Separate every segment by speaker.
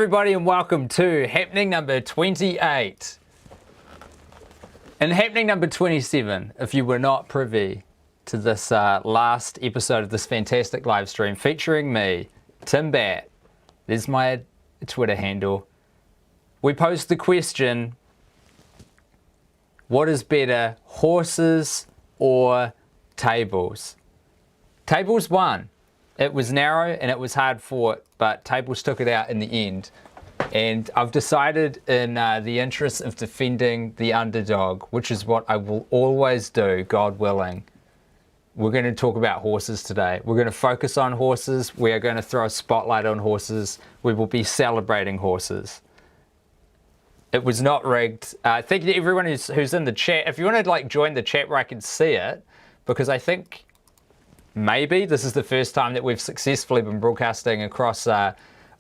Speaker 1: everybody, and welcome to happening number 28. And happening number 27, if you were not privy to this last episode of this fantastic live stream featuring me, Tim Bat. There's my Twitter handle. We posed the question, what is better, horses or tables? Tables won. It was narrow and it was hard fought, but tables took it out in the end. And I've decided, in the interest of defending the underdog, which is what I will always do, God willing, we're going to talk about horses today. We're going to focus on horses. We are going to throw a spotlight on horses. We will be celebrating horses. It was not rigged. Thank you to everyone who's in the chat. If you want to join the chat where I can see it, because I think maybe this is the first time that we've successfully been broadcasting across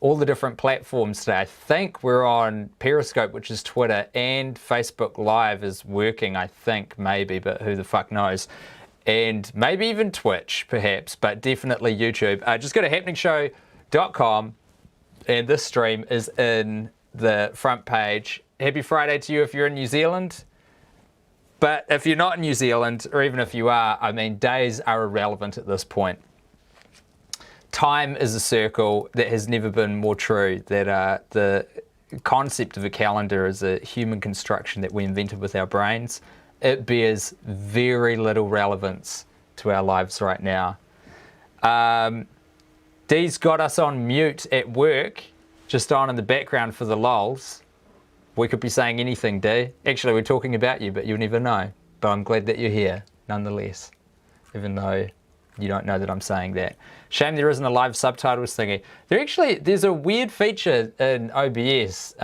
Speaker 1: all the different platforms today. I think we're on Periscope, which is Twitter, and Facebook Live is working, I think, maybe, but who the fuck knows. And maybe even Twitch, perhaps, but definitely YouTube. Just go to happeningshow.com, and this stream is in the front page. Happy Friday to you if you're in New Zealand. But if you're not in New Zealand, or even if you are, I mean, days are irrelevant at this point. Time is a circle that has never been more true, that the concept of a calendar is a human construction that we invented with our brains. It bears very little relevance to our lives right now. Dee's got us on mute at work, just on in the background for the lols. We could be saying anything, Dee. Actually, we're talking about you, but you'll never know. But I'm glad that you're here, nonetheless, even though you don't know that I'm saying that. Shame there isn't a live subtitles thingy. There's a weird feature in OBS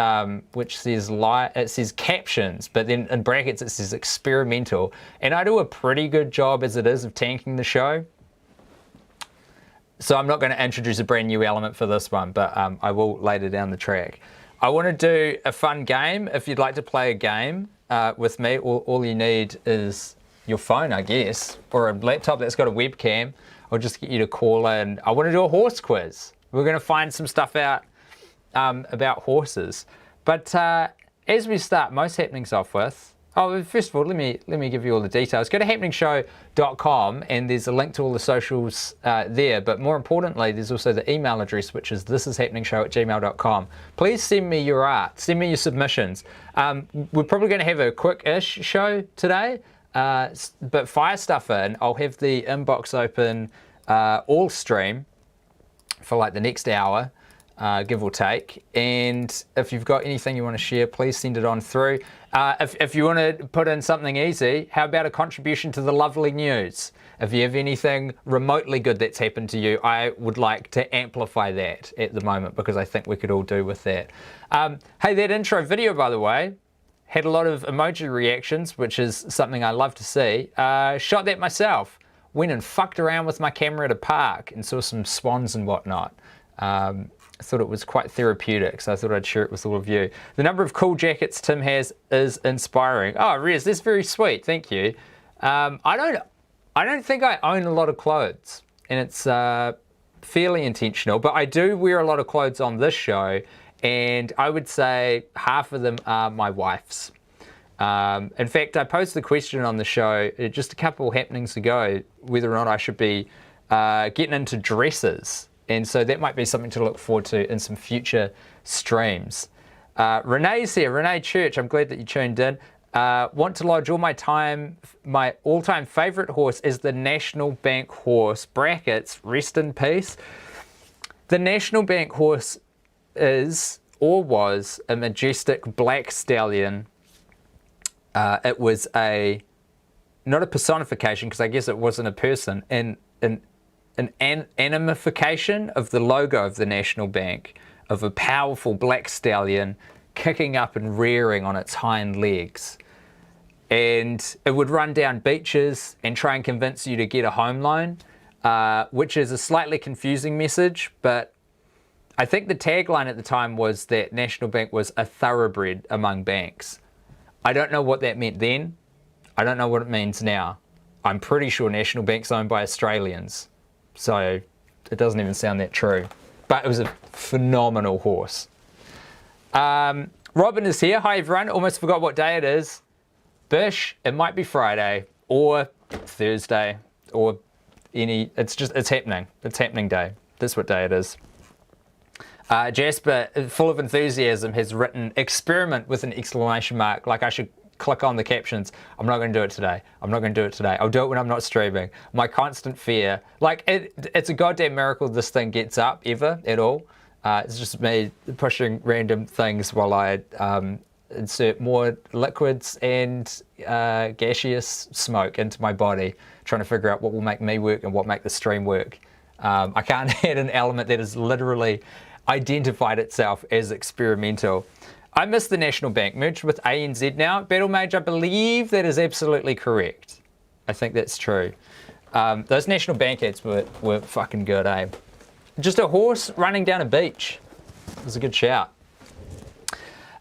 Speaker 1: which says it says captions, but then in brackets it says experimental. And I do a pretty good job as it is of tanking the show. So I'm not going to introduce a brand new element for this one, but I will later down the track. I want to do a fun game. If you'd like to play a game with me, all you need is your phone, I guess, or a laptop that's got a webcam. I'll just get you to call in. I want to do a horse quiz. We're going to find some stuff out about horses. But as we start most happenings off with, first of all, let me give you all the details. Go to happeningshow.com and there's a link to all the socials there. But more importantly, there's also the email address, which is thisishappeningshow@gmail.com. Please send me your art. Send me your submissions. We're probably going to have a quick-ish show today. But fire stuff in. I'll have the inbox open all stream for the next hour, give or take. And if you've got anything you want to share, please send it on through. If you want to put in something easy, how about a contribution to the lovely news? If you have anything remotely good that's happened to you, I would like to amplify that at the moment, because I think we could all do with that. Hey, that intro video, by the way, had a lot of emoji reactions, which is something I love to see. Shot that myself. Went and fucked around with my camera at a park and saw some swans and whatnot. I thought it was quite therapeutic, so I thought I'd share it with all of you. The number of cool jackets Tim has is inspiring. Oh, Rez, that's very sweet. Thank you. I don't think I own a lot of clothes, and it's fairly intentional, but I do wear a lot of clothes on this show. And I would say half of them are my wife's. In fact, I posed the question on the show just a couple happenings ago, whether or not I should be getting into dresses. And so that might be something to look forward to in some future streams. Renee's here, Renee Church, I'm glad that you tuned in. Want to lodge all my all-time favorite horse is the National Bank horse, brackets, rest in peace. The National Bank horse is, or was, a majestic black stallion. It was not a personification, because I guess it wasn't a person, an animification of the logo of the National Bank, of a powerful black stallion kicking up and rearing on its hind legs. And it would run down beaches and try and convince you to get a home loan, which is a slightly confusing message, but I think the tagline at the time was that National Bank was a thoroughbred among banks. I don't know what that meant then. I don't know what it means now. I'm pretty sure National Bank's owned by Australians, so it doesn't even sound that true. But it was a phenomenal horse. Robin is here. Hi, everyone. Almost forgot what day it is. Bish, it might be Friday or Thursday or it's happening. It's happening day. That's what day it is. Jasper, full of enthusiasm, has written experiment with an exclamation mark, like I should click on the captions. I'm not going to do it today. I'm not going to do it today. I'll do it when I'm not streaming. My constant fear, like it's a goddamn miracle this thing gets up ever at all. It's just me pushing random things while I insert more liquids and gaseous smoke into my body, trying to figure out what will make me work and what make the stream work. I can't add an element that has literally identified itself as experimental. I miss the National Bank, merged with ANZ now. Battle Mage, I believe that is absolutely correct. I think that's true. Those National Bank ads were fucking good, eh? Just a horse running down a beach. It was a good shout.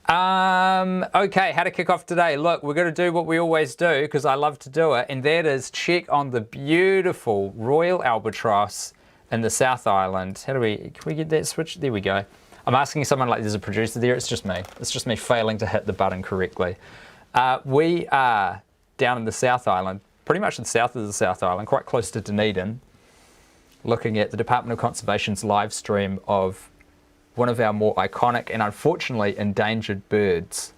Speaker 1: Okay, how to kick off today. Look, we're going to do what we always do because I love to do it, and that is check on the beautiful Royal Albatross in the South Island. Can we get that switch? There we go. I'm asking someone like there's a producer there. It's just me. It's just me failing to hit the button correctly. We are down in the South Island, pretty much the south of the South Island, quite close to Dunedin, looking at the Department of Conservation's live stream of one of our more iconic and unfortunately endangered birds,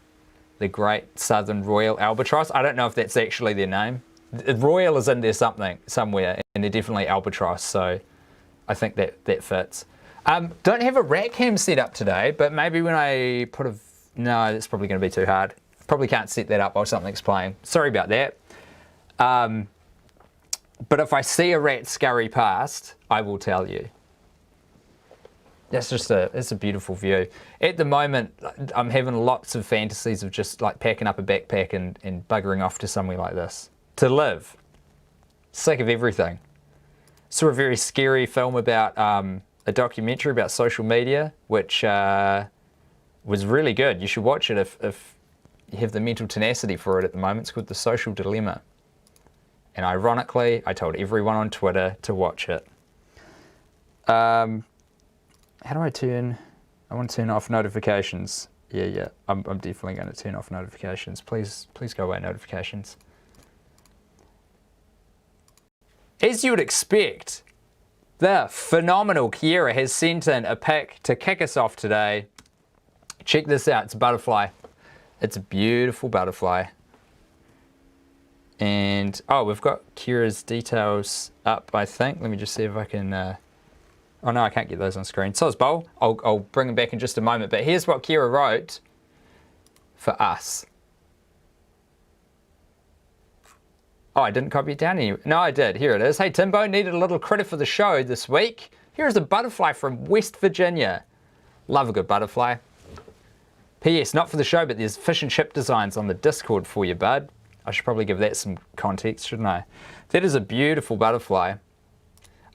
Speaker 1: the great southern Royal Albatross. I don't know if that's actually their name. Royal is in there somewhere, and they're definitely albatross, so I think that fits. Don't have a rat cam set up today, but maybe when I put a... No, that's probably going to be too hard. Probably can't set that up while something's playing. Sorry about that. But if I see a rat scurry past, I will tell you. It's a beautiful view. At the moment, I'm having lots of fantasies of just like packing up a backpack and buggering off to somewhere like this. To live. Sick of everything. Saw a very scary film about a documentary about social media, which was really good. You should watch it if you have the mental tenacity for it at the moment. It's called The Social Dilemma. And ironically, I told everyone on Twitter to watch it. How do I turn... I want to turn off notifications. Yeah. I'm definitely going to turn off notifications. Please go away, notifications. As you would expect, the phenomenal Kiera has sent in a pic to kick us off today. Check this out. It's a butterfly. It's a beautiful butterfly. And, oh, we've got Kira's details up, I think. Let me just see if I can... oh, no, I can't get those on screen. So is Bowl. I'll bring them back in just a moment. But here's what Kira wrote for us. Oh, I didn't copy it down anyway. No, I did. Here it is. Hey, Timbo, needed a little credit for the show this week. Here's a butterfly from West Virginia. Love a good butterfly. P.S. Not for the show, but there's fish and chip designs on the Discord for you, bud. I should probably give that some context, shouldn't I? That is a beautiful butterfly.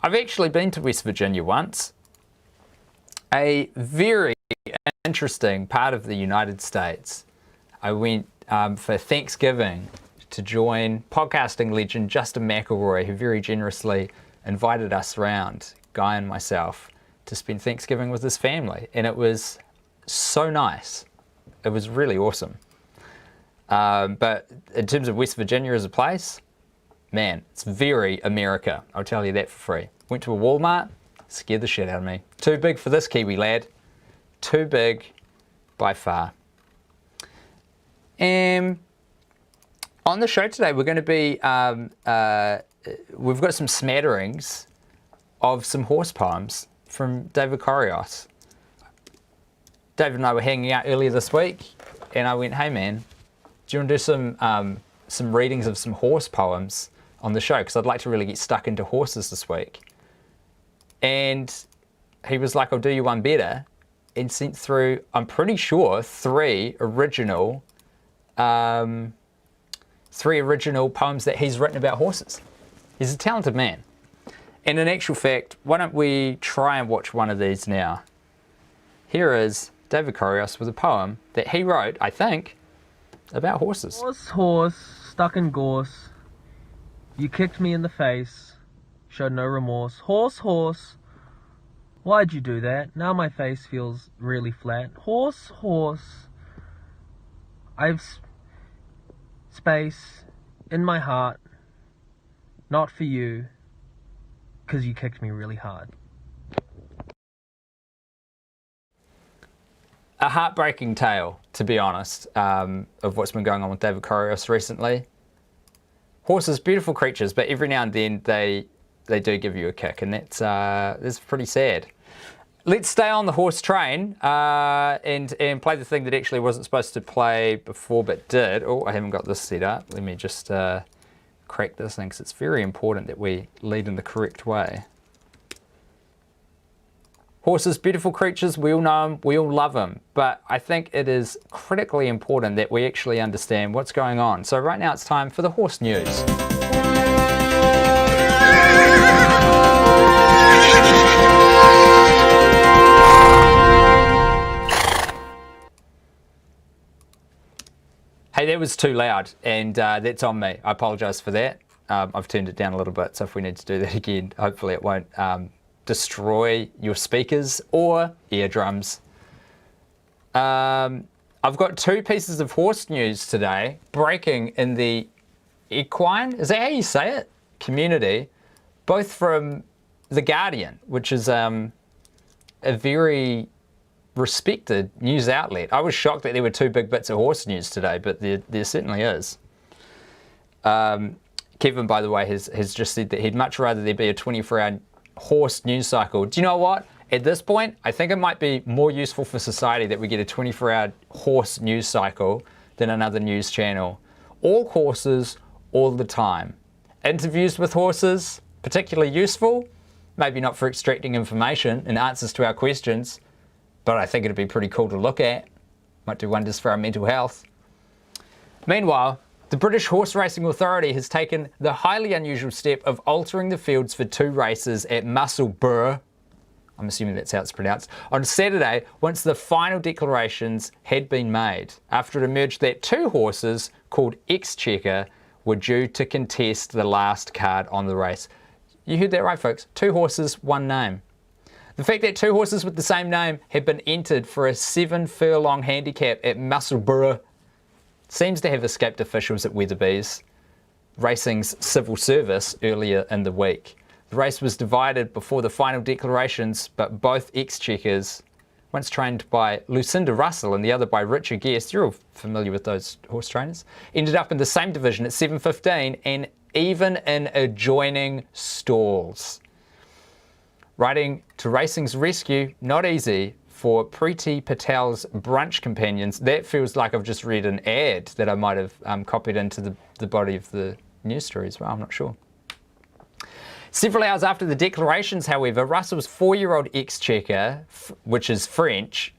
Speaker 1: I've actually been to West Virginia once. A very interesting part of the United States. I went for Thanksgiving to join podcasting legend Justin McElroy, who very generously invited us round, Guy and myself, to spend Thanksgiving with his family. And it was so nice. It was really awesome. But in terms of West Virginia as a place, man, it's very America. I'll tell you that for free. Went to a Walmart, scared the shit out of me. Too big for this Kiwi lad. Too big by far. And on the show today, we're going to be, we've got some smatterings of some horse poems from David Corios. David and I were hanging out earlier this week, and I went, hey man, do you want to do some readings of some horse poems on the show? Because I'd like to really get stuck into horses this week. And he was like, I'll do you one better, and sent through, I'm pretty sure, three original poems that he's written about horses. He's a talented man. And in actual fact, why don't we try and watch one of these now? Here is David Corios with a poem that he wrote, I think, about horses.
Speaker 2: Horse, stuck in gorse. You kicked me in the face, showed no remorse. Horse, Why'd you do that? Now my face feels really flat. Horse, horse. I've space in my heart. Not for you. 'Cause you kicked me really hard.
Speaker 1: A heartbreaking tale, to be honest, of what's been going on with David Corrios recently. Horses, beautiful creatures, but every now and then they do give you a kick, and that's pretty sad. Let's stay on the horse train and play the thing that actually wasn't supposed to play before but did. Oh, I haven't got this set up. Let me just crack this thing because it's very important that we lead in the correct way. Horses, beautiful creatures, we all know them, we all love them, but I think it is critically important that we actually understand what's going on. So right now it's time for the horse news. Hey, that was too loud, and that's on me. I apologise for that. I've turned it down a little bit, so if we need to do that again, hopefully it won't destroy your speakers or eardrums. I've got two pieces of horse news today, breaking in the equine, is that how you say it? Community, both from The Guardian, which is a very respected news outlet. I was shocked that there were two big bits of horse news today, but there certainly is. Kevin, by the way, has just said that he'd much rather there be a 24-hour horse news cycle. Do you know what? At this point, I think it might be more useful for society that we get a 24-hour horse news cycle than another news channel. All horses, all the time. Interviews with horses, particularly useful. Maybe not for extracting information and answers to our questions, but I think it'd be pretty cool to look at. Might do wonders for our mental health. Meanwhile, the British Horse Racing Authority has taken the highly unusual step of altering the fields for two races at Musselburgh, I'm assuming that's how it's pronounced, on Saturday once the final declarations had been made, after it emerged that two horses called Exchequer were due to contest the last card on the race. You heard that right, folks. Two horses, one name. The fact that two horses with the same name had been entered for a 7-furlong handicap at Musselburgh seems to have escaped officials at Weatherby's Racing's civil service earlier in the week. The race was divided before the final declarations, but both Exchequers, once trained by Lucinda Russell and the other by Richard Guest, you're all familiar with those horse trainers, ended up in the same division at 7:15 and even in adjoining stalls. Riding to racing's rescue, not easy for Preeti Patel's brunch companions. That feels like I've just read an ad that I might have copied into the body of the news story as well, I'm not sure. Several hours after the declarations, however, Russell's 4-year-old Exchequer, which is French,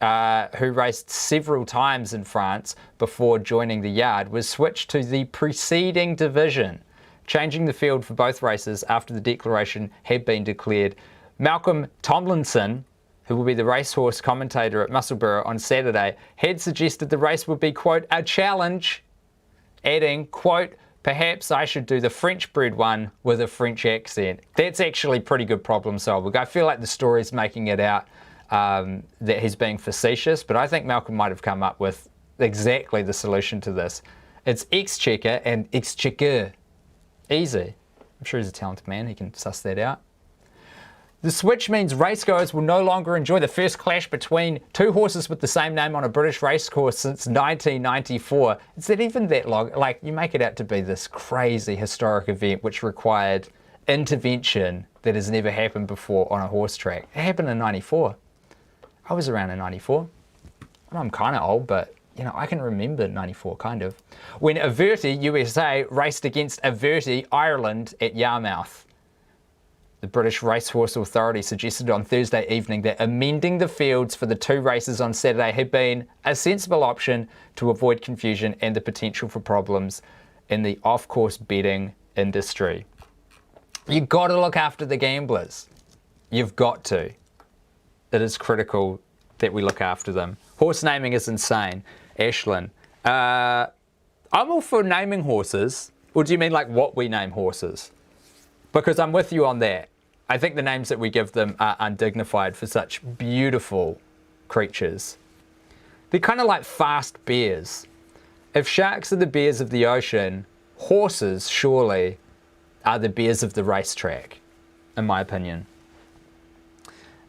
Speaker 1: who raced several times in France before joining the yard, was switched to the preceding division, changing the field for both races after the declaration had been declared. Malcolm Tomlinson, who will be the racehorse commentator at Musselburgh on Saturday, had suggested the race would be, quote, a challenge, adding, quote, perhaps I should do the French-bred one with a French accent. That's actually pretty good problem solving. I feel like the story's making it out that he's being facetious, but I think Malcolm might have come up with exactly the solution to this. It's Exchequer and Exchequer. Easy. I'm sure he's a talented man. He can suss that out. The switch means racegoers will no longer enjoy the first clash between two horses with the same name on a British racecourse since 1994. Is it even that long? Like, you make it out to be this crazy historic event which required intervention that has never happened before on a horse track. It happened in 94. I was around in 94. I'm kind of old, but you know, I can remember 94, kind of. When Averty, USA, raced against Averty, Ireland at Yarmouth. The British Racehorse Authority suggested on Thursday evening that amending the fields for the two races on Saturday had been a sensible option to avoid confusion and the potential for problems in the off-course betting industry. You've got to look after the gamblers. You've got to. It is critical that we look after them. Horse naming is insane. Ashlyn, I'm all for naming horses. Or do you mean like what we name horses? Because I'm with you on that. I think the names that we give them are undignified for such beautiful creatures. They're kind of like fast bears. If sharks are the bears of the ocean, horses surely are the bears of the racetrack, in my opinion.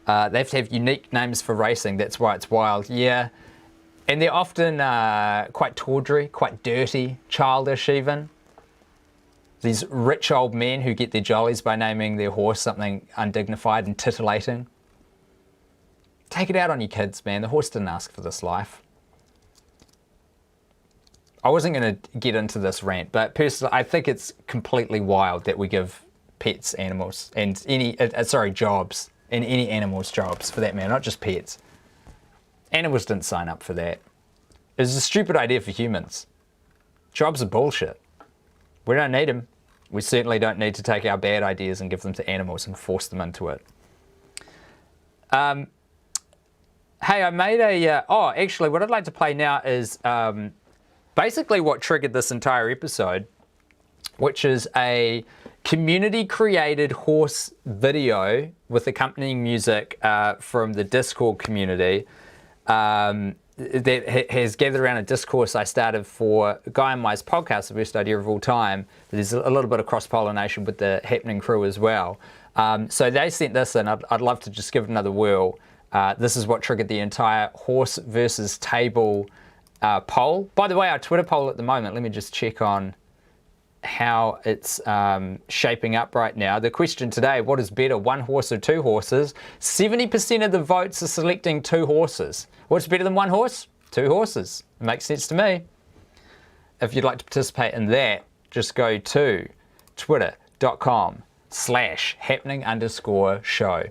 Speaker 1: They have to have unique names for racing, that's why it's wild. Yeah, and they're often quite tawdry, quite dirty, childish even. These rich old men who get their jollies by naming their horse something undignified and titillating. Take it out on your kids, man. The horse didn't ask for this life. I wasn't going to get into this rant, but personally, I think it's completely wild that we give pets animals and jobs, and any animals jobs for that matter, not just pets. Animals didn't sign up for that. It was a stupid idea for humans. Jobs are bullshit. We don't need them. We certainly don't need to take our bad ideas and give them to animals and force them into it. Hey, I made a... actually, what I'd like to play now is basically what triggered this entire episode, which is a community-created horse video with accompanying music from the Discord community. That has gathered around a discourse I started for Guy and My's podcast, The Best Idea of All Time. There's a little bit of cross-pollination with the Happening crew as well. So they sent this in. I'd love to just give it another whirl. This is what triggered the entire horse versus table poll. By the way, our Twitter poll at the moment, let me just check on how it's shaping up right now. The question today, what is better, one horse or two horses? 70% of the votes are selecting two horses. What's better than one horse? Two horses. It makes sense to me. If you'd like to participate in that, just go to twitter.com/happening_show.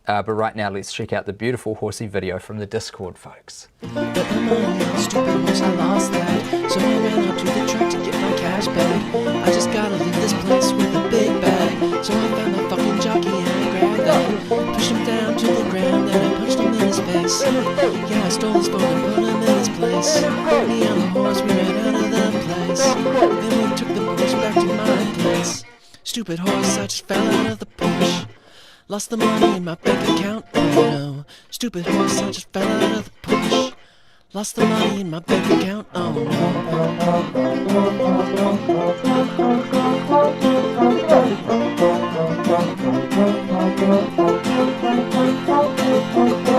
Speaker 1: But right now, let's check out the beautiful horsey video from the Discord, folks.
Speaker 3: But I'm only a stupid horse, I lost that. So I ran out to the track to get my cash back. I just gotta leave this place with a big bag. So I found the fucking jockey and I grabbed that. Pushed him down to the ground and I punched him in his face. Yeah, I stole his phone and put him in his place. Me and the horse, we ran out of the place. Then we took the horse back to my place. Stupid horse, I just fell out of the Porsche. Lost the money in my bank account, oh no. Stupid horse, I just fell out of the Porsche. Lost the money in my bank account, oh no.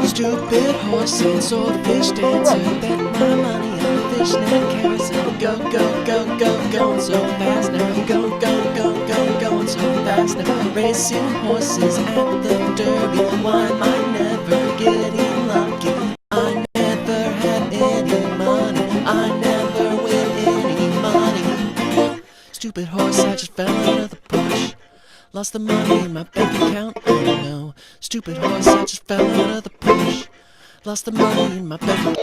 Speaker 3: Stupid horse and swordfish dancer. Bet my money on the fishnet carousel. Go, go, go, go, going so fast now. Go, go, go, go, going so fast now. Racing horses at the Derby. Why am I never getting lucky? I never have any money. I never win any money. Stupid horse, I just fell out of the Porsche. Lost the money in my bank account, oh no. Stupid horse, I just fell out of the Porsche. Lost the money in my bank account.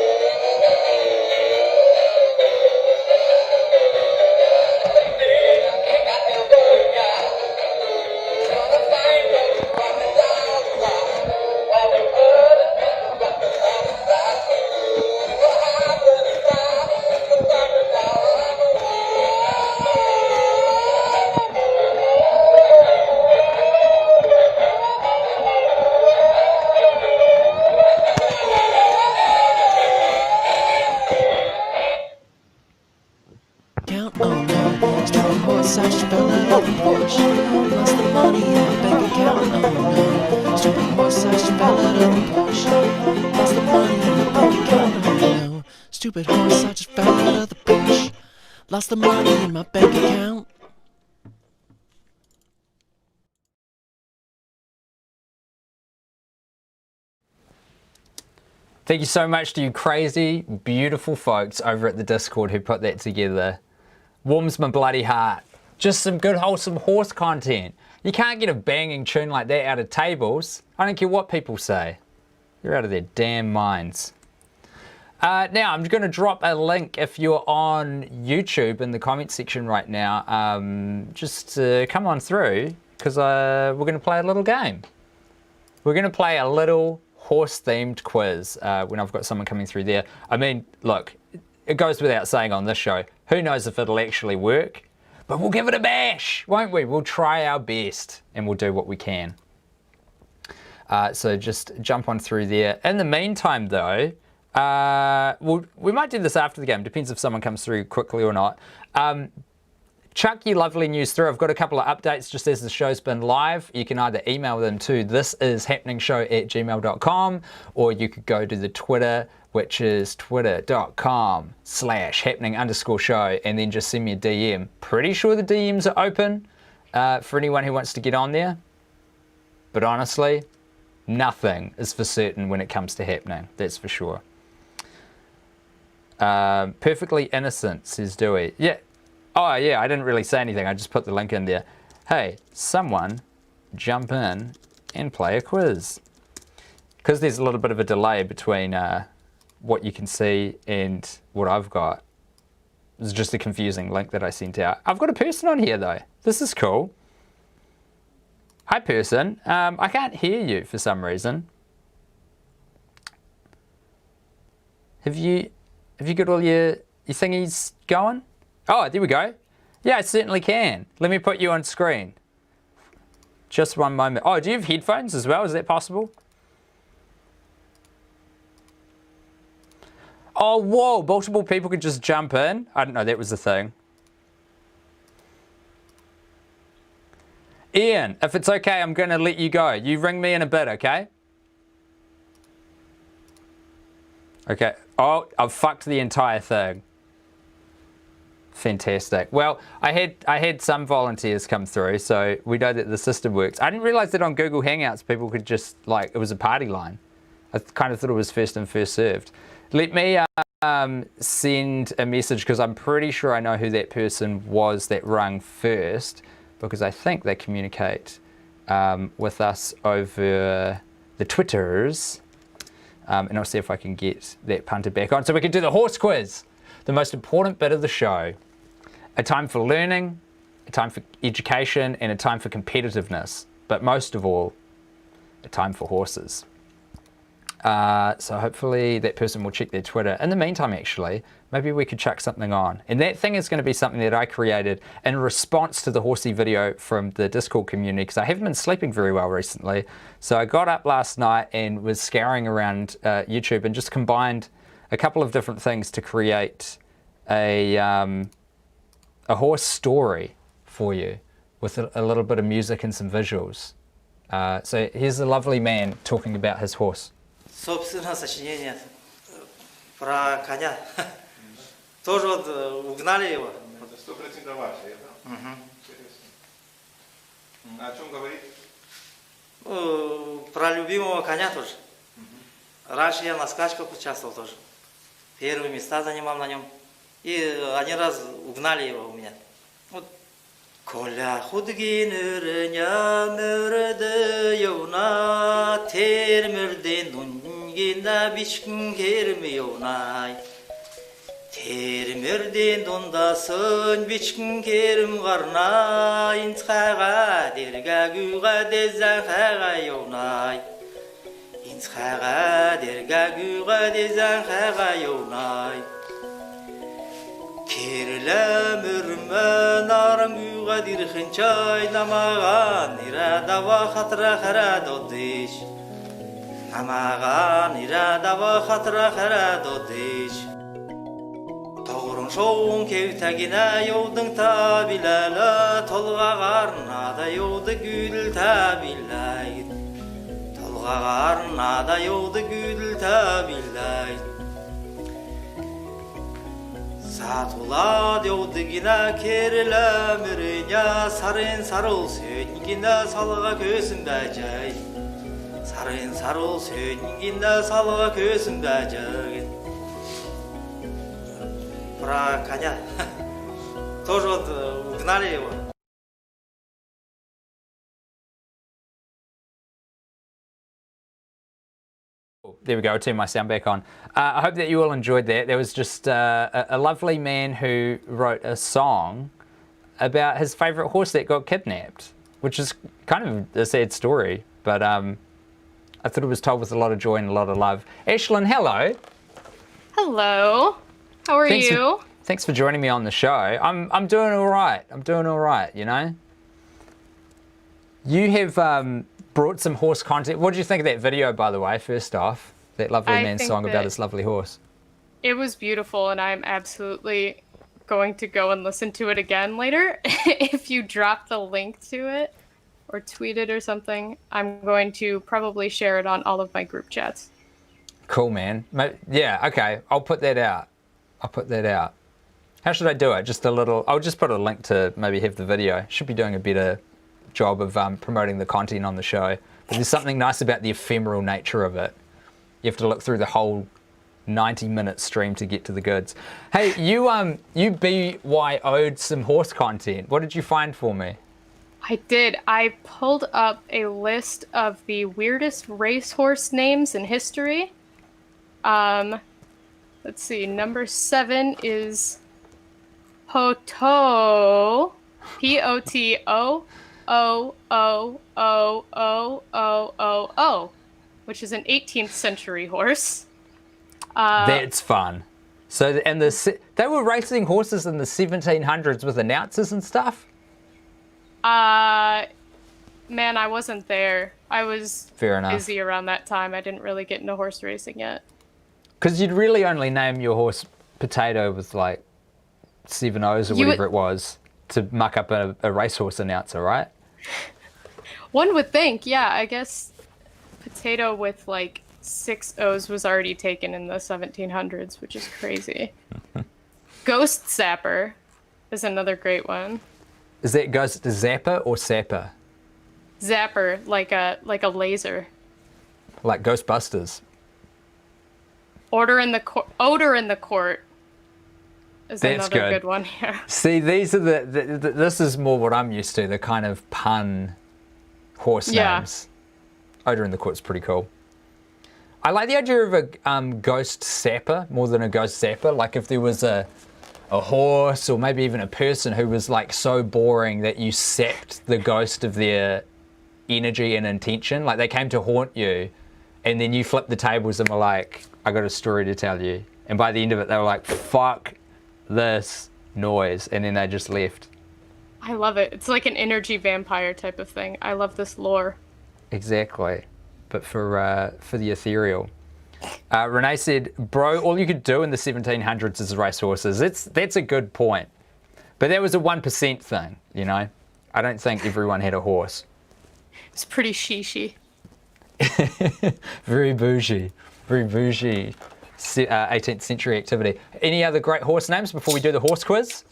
Speaker 3: Oh no, stupid horse, I just fell out of the Porsche. Lost the money in my bank account, oh no. Stupid horse, I just fell out of the Porsche. Lost the money in my bank account, oh no. Stupid horse, I just fell out of the Porsche. Lost the money in my bank account.
Speaker 1: Thank you so much to you crazy, beautiful folks over at the Discord who put that together. Warms my bloody heart. Just some good wholesome horse content. You can't get a banging tune like that out of tables. I don't care what people say. You're out of their damn minds. Now, I'm going to drop a link if you're on YouTube in the comment section right now. Just come on through, because we're going to play a little game. We're going to play a little horse-themed quiz when I've got someone coming through there. I mean, look, it goes without saying on this show, who knows if it'll actually work? But we'll give it a bash, won't we? We'll try our best and we'll do what we can. So just jump on through there. In the meantime, though, we might do this after the game. Depends if someone comes through quickly or not. Chuck your lovely news through. I've got a couple of updates just as the show's been live. You can either email them to thisishappeningshow@gmail.com, or you could go to the Twitter, which is twitter.com/happening_show, and then just send me a DM. Pretty sure the DMs are open for anyone who wants to get on there. But honestly, nothing is for certain when it comes to happening. That's for sure. Perfectly innocent, says Dewey. Yeah. Oh, yeah, I didn't really say anything. I just put the link in there. Hey, someone jump in and play a quiz. Because there's a little bit of a delay between what you can see and what I've got. It's just a confusing link that I sent out. I've got a person on here, though. This is cool. Hi, person. I can't hear you for some reason. Have you got all your thingies going? Oh, there we go. Yeah, I certainly can. Let me put you on screen. Just one moment. Oh, do you have headphones as well? Is that possible? Oh, whoa, multiple people could just jump in? I didn't know that was a thing. Ian, if it's okay, I'm going to let you go. You ring me in a bit, okay? Okay. Oh, I've fucked the entire thing. Fantastic. Well, I had some volunteers come through, so we know that the system works. I didn't realize that on Google Hangouts people could just, like, it was a party line. I kind of thought it was first in, first served. Let me send a message, because I'm pretty sure I know who that person was that rung first, because I think they communicate with us over the Twitters. And I'll see if I can get that punter back on so we can do the horse quiz, the most important bit of the show. A time for learning, a time for education, and a time for competitiveness. But most of all, a time for horses. So hopefully that person will check their Twitter. In the meantime, actually, maybe we could chuck something on. And that thing is going to be something that I created in response to the horsey video from the Discord community, because I haven't been sleeping very well recently. So I got up last night and was scouring around YouTube and just combined a couple of different things to create a horse story for you with a little bit of music and some visuals. So here's a lovely man talking about his horse.
Speaker 4: Собственно, сочинение про коня. Тоже вот угнали его.
Speaker 5: Это 100% ваше, это? Интересно. О чем говорит?
Speaker 4: Про любимого коня тоже. Раньше я на скачках участвовал тоже. Первые места занимал на нем. И один раз угнали его у меня. Вот. Коля худгинерня мөрді еуна, термірден дунгенда бичкін кермі еунай. Термірден дондасын бичкін керім қарна, инцқаға дерга гүйға дезен қаға еунай. Инцқаға дерга гүйға дезен қаға еунай. Kerlem ürmen arım güğa dirhin çay namağan irada va khatra khara dodiş namağan irada va khatra khara dodiş Toğrun şoğun kevtagine yodun tabilala tolga garnada yodu gül tabilay Tolga garnada yodu gül tabilay Satula deudgina kerla mürünya sarın sarıl söngina salga kösün bacay Sarın sarıl söngina salga kösün bacay Про коня. Тоже вот угнали его.
Speaker 1: There we go, I'll turn my sound back on. I hope that you all enjoyed that. There was just a lovely man who wrote a song about his favourite horse that got kidnapped, which is kind of a sad story, but I thought it was told with a lot of joy and a lot of love. Ashlyn, hello.
Speaker 6: Hello. How are you?
Speaker 1: Thanks for joining me on the show. I'm doing all right. I'm doing all right, you know? You have brought some horse content. What did you think of that video, by the way, first off? That lovely man's song about his lovely horse.
Speaker 6: It was beautiful, and I'm absolutely going to go and listen to it again later. If you drop the link to it or tweet it or something, I'm going to probably share it on all of my group chats.
Speaker 1: Cool, man. Yeah, okay. I'll put that out. I'll put that out. How should I do it? Just a little... I'll just put a link to maybe have the video. Should be doing a better job of promoting the content on the show. But there's something nice about the ephemeral nature of it. You have to look through the whole 90-minute stream to get to the goods. Hey, you BYO'd some horse content. What did you find for me?
Speaker 6: I did. I pulled up a list of the weirdest racehorse names in history. Let's see. Number 7 is Poteau. Potooo, which is an 18th century horse.
Speaker 1: That's fun. So, and they were racing horses in the 1700s with announcers and stuff?
Speaker 6: Man, I wasn't there. I was
Speaker 1: Fair enough.
Speaker 6: busy around that time. I didn't really get into horse racing yet.
Speaker 1: Because you'd really only name your horse Potato with like 7 O's or whatever it was to muck up a racehorse announcer, right?
Speaker 6: One would think, yeah. I guess Potato with like 6 O's was already taken in the 1700s, which is crazy. Ghost Zapper is another great one.
Speaker 1: Is that Ghost Zapper or Sapper?
Speaker 6: Zapper, like a laser.
Speaker 1: Like Ghostbusters.
Speaker 6: Odor in the Court is
Speaker 1: That's
Speaker 6: another
Speaker 1: good.
Speaker 6: good one here.
Speaker 1: See, these are this is more what I'm used to, the kind of pun horse names. Odor in the Court's pretty cool. I like the idea of a ghost sapper more than a ghost zapper. Like if there was a horse or maybe even a person who was like so boring that you sapped the ghost of their energy and intention. Like they came to haunt you and then you flipped the tables and were like, I got a story to tell you. And by the end of it, they were like, fuck this noise. And then they just left.
Speaker 6: I love it. It's like an energy vampire type of thing. I love this lore.
Speaker 1: Exactly. But for the ethereal. Renee said, bro, all you could do in the 1700s is race horses. That's a good point. But that was a 1% thing, you know? I don't think everyone had a horse.
Speaker 6: It's pretty sheeshy.
Speaker 1: Very bougie. Very bougie 18th century activity. Any other great horse names before we do the horse quiz?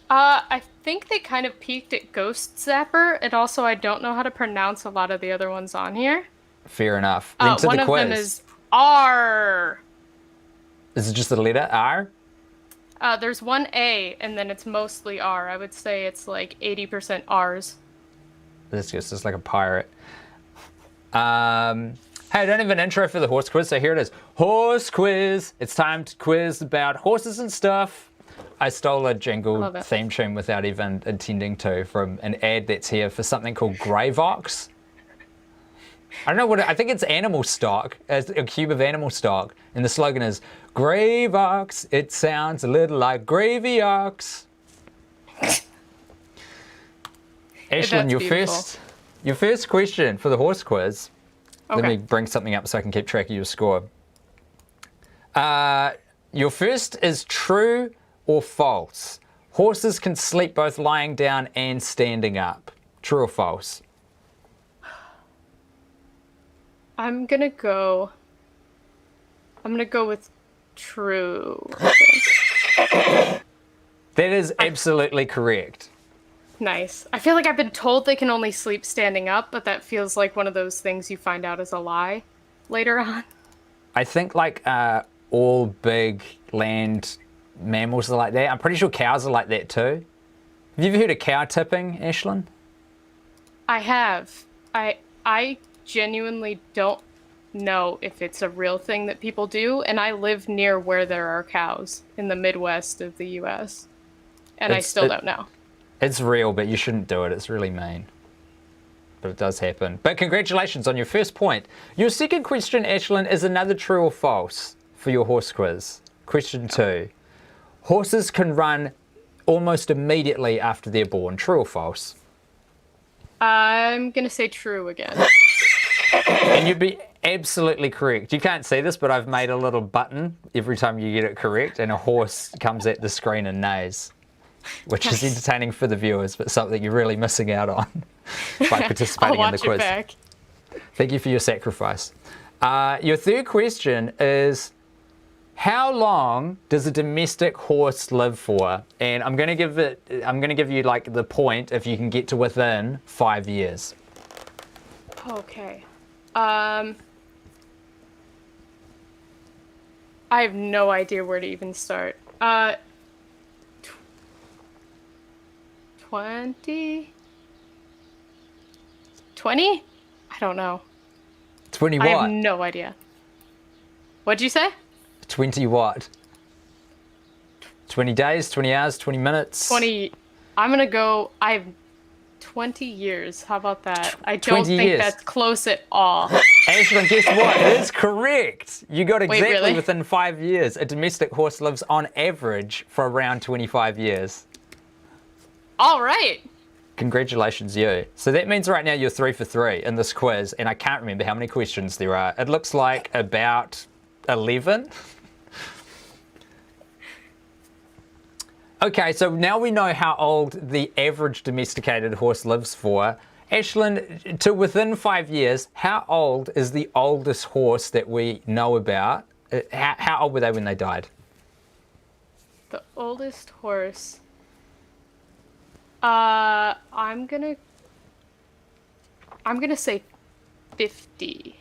Speaker 6: I think they kind of peaked at Ghost Zapper, and also I don't know how to pronounce a lot of the other ones on here.
Speaker 1: Fair enough. Then to
Speaker 6: one
Speaker 1: the
Speaker 6: of
Speaker 1: quiz.
Speaker 6: them is R.
Speaker 1: Is it just the letter R?
Speaker 6: There's one A, and then it's mostly R. I would say it's like 80% R's.
Speaker 1: This is just like a pirate. Hey, I don't have an intro for the horse quiz, so here it is. Horse quiz. It's time to quiz about horses and stuff. I stole a jingle theme tune without even intending to from an ad that's here for something called Gravox. I don't know what, I think it's animal stock, a cube of animal stock. And the slogan is, Gravox, it sounds a little like gravy ox. Ashlyn, your first question for the horse quiz.
Speaker 6: Okay.
Speaker 1: Let me bring something up so I can keep track of your score. Your first is true or false. Horses can sleep both lying down and standing up. True or false?
Speaker 6: I'm gonna go with true.
Speaker 1: That is absolutely correct.
Speaker 6: Nice. I feel like I've been told they can only sleep standing up, but that feels like one of those things you find out is a lie later on.
Speaker 1: I think like all big land mammals are like that. I'm pretty sure cows are like that too. Have you ever heard of cow tipping, Ashlyn?
Speaker 6: I have. I genuinely don't know if it's a real thing that people do, and I live near where there are cows in the Midwest of the US, and I still don't know.
Speaker 1: It's real, but you shouldn't do it. It's really mean. But it does happen. But congratulations on your first point. Your second question, Ashlyn, is another true or false for your horse quiz. Question 2. Horses can run almost immediately after they're born. True or false?
Speaker 6: I'm gonna say true again.
Speaker 1: And you'd be absolutely correct. You can't see this, but I've made a little button every time you get it correct, and a horse comes at the screen and neighs, which is entertaining for the viewers, but something you're really missing out on by participating in the quiz.
Speaker 6: I'll watch it back.
Speaker 1: Thank you for your sacrifice. Your third question is, how long does a domestic horse live for? And I'm going to give you like the point if you can get to within 5 years.
Speaker 6: Okay. I have no idea where to even start. 20? 20? I don't know.
Speaker 1: 20
Speaker 6: I
Speaker 1: what?
Speaker 6: have no idea. What'd you say?
Speaker 1: 20 what? 20 days, 20 hours, 20 minutes?
Speaker 6: 20. I'm gonna go. I have 20 years. How about that? I don't
Speaker 1: 20
Speaker 6: think
Speaker 1: years.
Speaker 6: that's close at all.
Speaker 1: Ashlyn, guess what? It is correct. You got exactly
Speaker 6: really?
Speaker 1: within 5 years. A domestic horse lives on average for around 25 years.
Speaker 6: All right.
Speaker 1: Congratulations, you. So that means right now you're 3 for 3 in this quiz, and I can't remember how many questions there are. It looks like about 11. Okay, so now we know how old the average domesticated horse lives for. Ashlyn, to within 5 years, how old is the oldest horse that we know about? How old were they when they died?
Speaker 6: The oldest horse. I'm gonna say 50.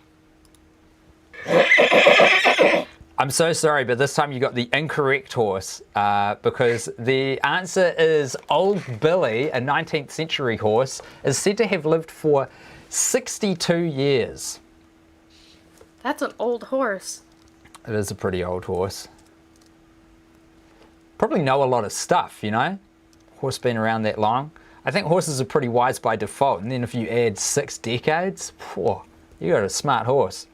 Speaker 1: I'm so sorry, but this time you got the incorrect horse because the answer is Old Billy, a 19th century horse, is said to have lived for 62 years.
Speaker 6: That's an old horse.
Speaker 1: It is a pretty old horse. Probably know a lot of stuff, you know? Horse been around that long. I think horses are pretty wise by default, and then if you add 6 decades, whew, you got a smart horse.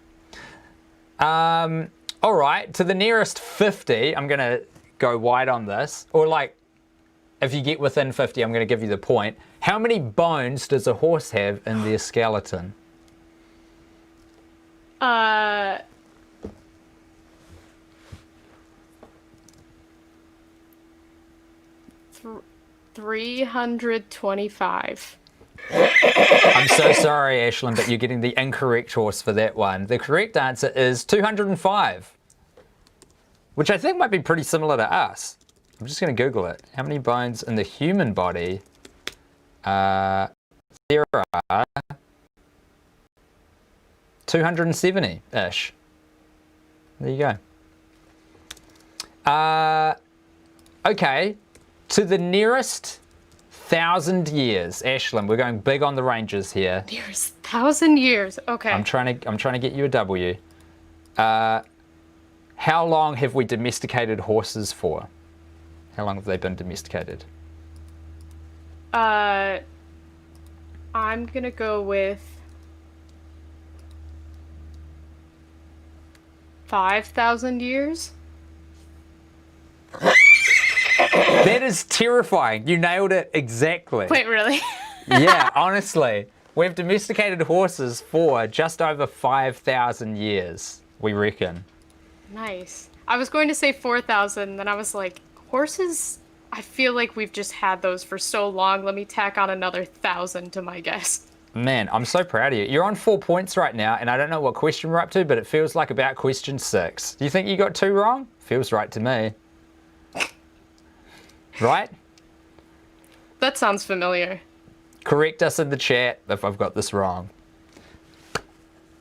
Speaker 1: All right, to the nearest 50, I'm going to go wide on this. Or like, if you get within 50, I'm going to give you the point. How many bones does a horse have in their skeleton?
Speaker 6: 325.
Speaker 1: I'm so sorry, Ashlyn, but you're getting the incorrect horse for that one. The correct answer is 205, which I think might be pretty similar to us. I'm just going to Google it. How many bones in the human body? There are 270-ish. There you go. Okay, to the nearest 1,000 years, Ashlyn. We're going big on the ranges here.
Speaker 6: Nearest 1,000 years. Okay.
Speaker 1: I'm trying to get you a W. How long have we domesticated horses for? How long have they been domesticated?
Speaker 6: I'm gonna go with 5,000 years.
Speaker 1: That is terrifying. You nailed it exactly.
Speaker 6: Wait, really?
Speaker 1: Yeah, honestly. We've domesticated horses for just over 5,000 years, we reckon.
Speaker 6: Nice. I was going to say 4,000, then I was like, horses, I feel like we've just had those for so long. Let me tack on another 1,000 to my guess.
Speaker 1: Man, I'm so proud of you. You're on 4 points right now, and I don't know what question we're up to, but it feels like about question 6. Do you think you got 2 wrong? Feels right to me. Right?
Speaker 6: That sounds familiar.
Speaker 1: Correct us in the chat if I've got this wrong.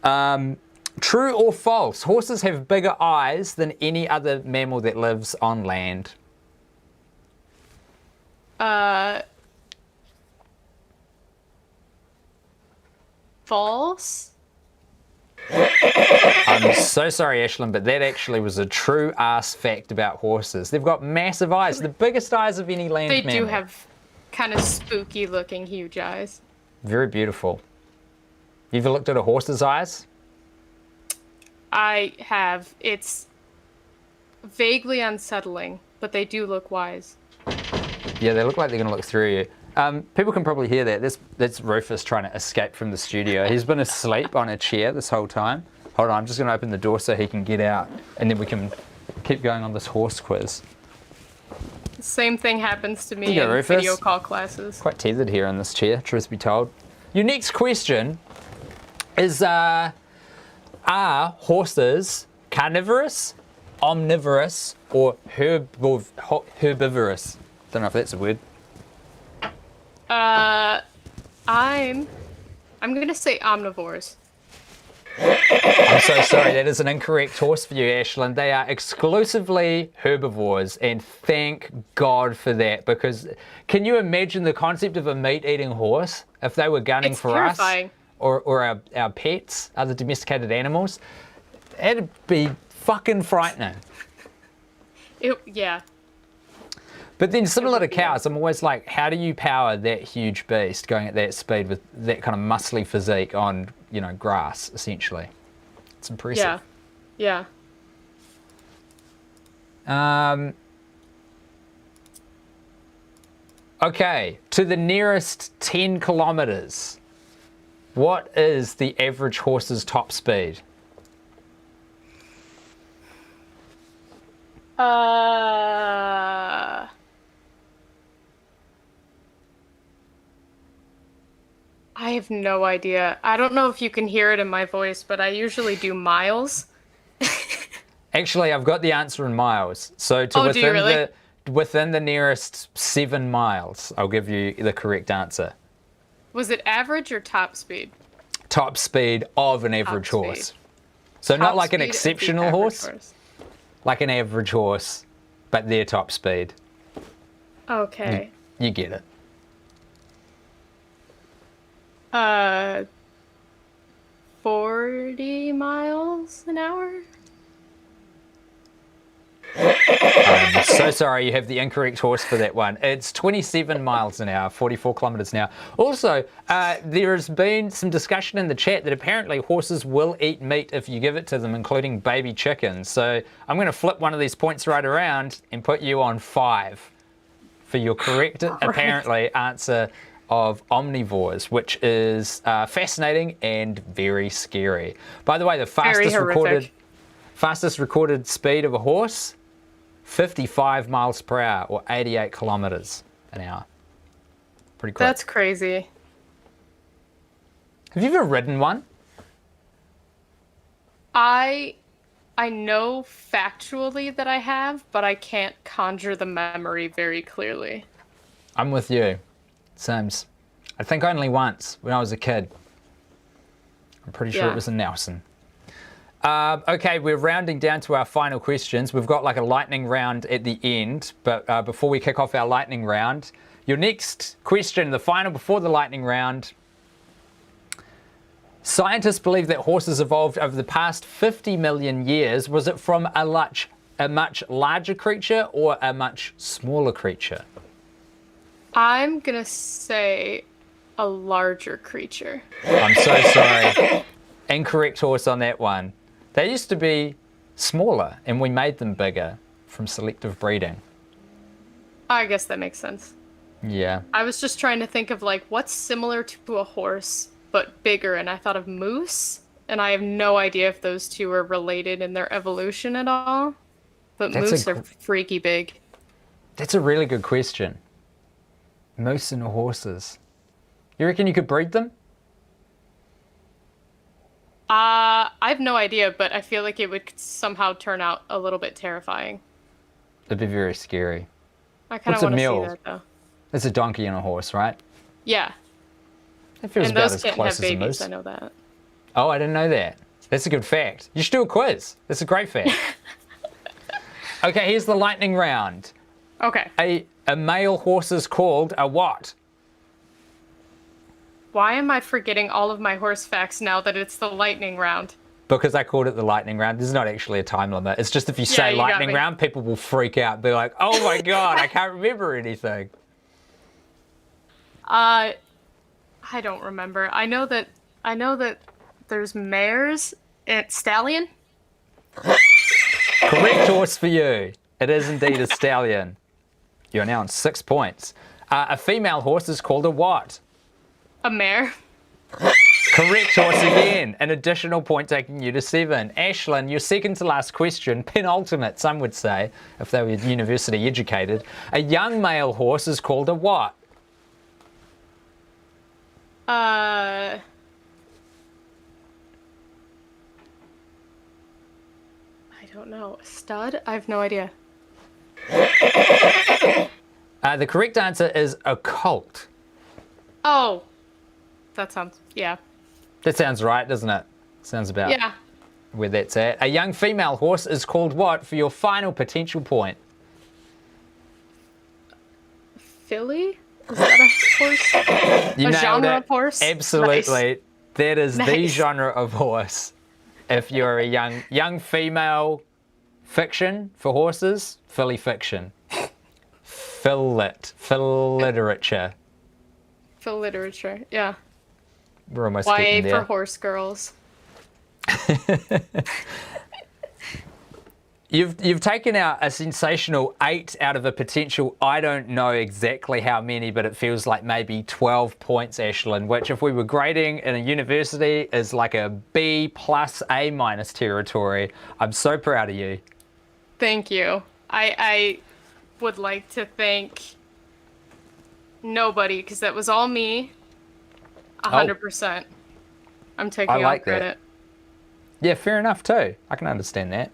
Speaker 1: True or false? Horses have bigger eyes than any other mammal that lives on land.
Speaker 6: False?
Speaker 1: I'm so sorry, Ashlyn, but that actually was a true ass fact about horses. They've got massive eyes, the biggest eyes of any land
Speaker 6: They
Speaker 1: mammal.
Speaker 6: do have kind of spooky looking huge eyes.
Speaker 1: Very beautiful. You ever looked at a horse's eyes?
Speaker 6: I have. It's vaguely unsettling. but they do look wise.
Speaker 1: Yeah, they look like they're going to look through you. People can probably hear that. That's Rufus trying to escape from the studio. He's been asleep on a chair this whole time. Hold on, I'm just going to open the door so he can get out, and then we can keep going on this horse quiz.
Speaker 6: The same thing happens to me
Speaker 1: You go,
Speaker 6: in
Speaker 1: Rufus.
Speaker 6: video call classes.
Speaker 1: Quite tethered here in this chair, truth be told. Your next question is, are horses carnivorous, omnivorous, or herbivorous? Don't know if that's a word.
Speaker 6: I'm gonna say omnivores.
Speaker 1: I'm so sorry, that is an incorrect horse for you, Ashlyn. They are exclusively herbivores, and thank God for that, because can you imagine the concept of a meat-eating horse if they were gunning
Speaker 6: It's
Speaker 1: for
Speaker 6: terrifying.
Speaker 1: us or our pets, other domesticated animals? That'd be fucking frightening.
Speaker 6: Yeah.
Speaker 1: But then similar to
Speaker 6: would be, yeah.
Speaker 1: cows, I'm always like, how do you power that huge beast going at that speed with that kind of muscly physique on, grass, essentially? It's impressive.
Speaker 6: Yeah.
Speaker 1: Okay, to the nearest 10 kilometers, what is the average horse's top speed?
Speaker 6: I have no idea. I don't know if you can hear it in my voice, but I usually do miles.
Speaker 1: Actually, I've got the answer in miles. So to
Speaker 6: Oh, do you really?
Speaker 1: within the nearest 7 miles, I'll give you the correct answer.
Speaker 6: Was it average or top speed?
Speaker 1: Top speed of an average
Speaker 6: Top
Speaker 1: horse.
Speaker 6: speed.
Speaker 1: So not
Speaker 6: Top
Speaker 1: like an
Speaker 6: speed of the
Speaker 1: exceptional
Speaker 6: average
Speaker 1: horse, like an average horse, but their top speed.
Speaker 6: Okay.
Speaker 1: You get it.
Speaker 6: 40 miles an hour?
Speaker 1: I'm so sorry, you have the incorrect horse for that one. It's 27 miles an hour, 44 kilometers an hour. Also, there has been some discussion in the chat that apparently horses will eat meat if you give it to them, including baby chickens. So I'm going to flip one of these points right around and put you on 5 for your correct, apparently, answer of omnivores, which is fascinating and very scary. By the way, the fastest recorded speed of a horse, 55 miles per hour, or 88 kilometers an hour. Pretty quick.
Speaker 6: That's crazy.
Speaker 1: Have you ever ridden one?
Speaker 6: I know factually that I have, but I can't conjure the memory very clearly.
Speaker 1: I'm with you. Sims. I think only once when I was a kid. I'm pretty sure
Speaker 6: Yeah.
Speaker 1: it was in Nelson. Okay, we're rounding down to our final questions. We've got like a lightning round at the end, but before we kick off our lightning round, your next question, the final before the lightning round. Scientists believe that horses evolved over the past 50 million years. Was it from a much larger creature or a much smaller creature?
Speaker 6: I'm gonna say a larger creature.
Speaker 1: I'm so sorry. Incorrect horse on that one. They used to be smaller and we made them bigger from selective breeding.
Speaker 6: I guess that makes sense.
Speaker 1: Yeah.
Speaker 6: I was just trying to think of like what's similar to a horse but bigger, and I thought of moose, and I have no idea if those two are related in their evolution at all. But moose are freaky big.
Speaker 1: That's a really good question. Moose and horses. You reckon you could breed them?
Speaker 6: I have no idea, but I feel like it would somehow turn out a little bit terrifying.
Speaker 1: It'd be very scary.
Speaker 6: I kind
Speaker 1: What's
Speaker 6: of
Speaker 1: a
Speaker 6: want to see
Speaker 1: mule?
Speaker 6: that though.
Speaker 1: It's a donkey and a horse, right?
Speaker 6: Yeah.
Speaker 1: It feels
Speaker 6: And
Speaker 1: about
Speaker 6: those
Speaker 1: as
Speaker 6: can't
Speaker 1: close
Speaker 6: have
Speaker 1: as a
Speaker 6: babies,
Speaker 1: moose.
Speaker 6: I know that.
Speaker 1: Oh, I didn't know that. That's a good fact. You should do a quiz. That's a great fact. Okay, here's the lightning round.
Speaker 6: Okay.
Speaker 1: A male horse is called a what?
Speaker 6: Why am I forgetting all of my horse facts now that it's the lightning round?
Speaker 1: Because I called it the lightning round. There's not actually a time limit. It's just if you say
Speaker 6: you got
Speaker 1: lightning
Speaker 6: me.
Speaker 1: round, people will freak out. They're like, oh my God, I can't remember anything.
Speaker 6: I don't remember. I know that there's mares and stallion.
Speaker 1: Correct horse for you. It is indeed a stallion. You're now on 6 points. A female horse is called a what?
Speaker 6: A mare.
Speaker 1: Correct horse again. An additional point taking you to 7. Ashlyn, your second to last question, penultimate, some would say, if they were university educated. A young male horse is called a what?
Speaker 6: I don't know. A stud? I have no idea.
Speaker 1: The correct answer is a colt.
Speaker 6: Oh. That sounds, yeah.
Speaker 1: That sounds right, doesn't it? Sounds about
Speaker 6: Yeah.
Speaker 1: where that's at. A young female horse is called what for your final potential point?
Speaker 6: Filly? Is that a horse?
Speaker 1: You
Speaker 6: A
Speaker 1: nailed
Speaker 6: genre
Speaker 1: it.
Speaker 6: of horse?
Speaker 1: Absolutely.
Speaker 6: Nice.
Speaker 1: That is the
Speaker 6: Nice.
Speaker 1: genre of horse. If you're a young female fiction for horses, filly fiction. Literature.
Speaker 6: Phil literature, yeah.
Speaker 1: We're almost
Speaker 6: YA
Speaker 1: getting
Speaker 6: for
Speaker 1: there.
Speaker 6: horse girls.
Speaker 1: You've taken out a sensational 8 out of a potential, I don't know exactly how many, but it feels like maybe 12 points, Ashlyn, which if we were grading in a university is like a B plus A minus territory. I'm so proud of you.
Speaker 6: Thank you. I would like to thank nobody, because that was all me. 100%. I'm taking
Speaker 1: I
Speaker 6: all
Speaker 1: like that.
Speaker 6: credit.
Speaker 1: Yeah, fair enough too. I can understand that.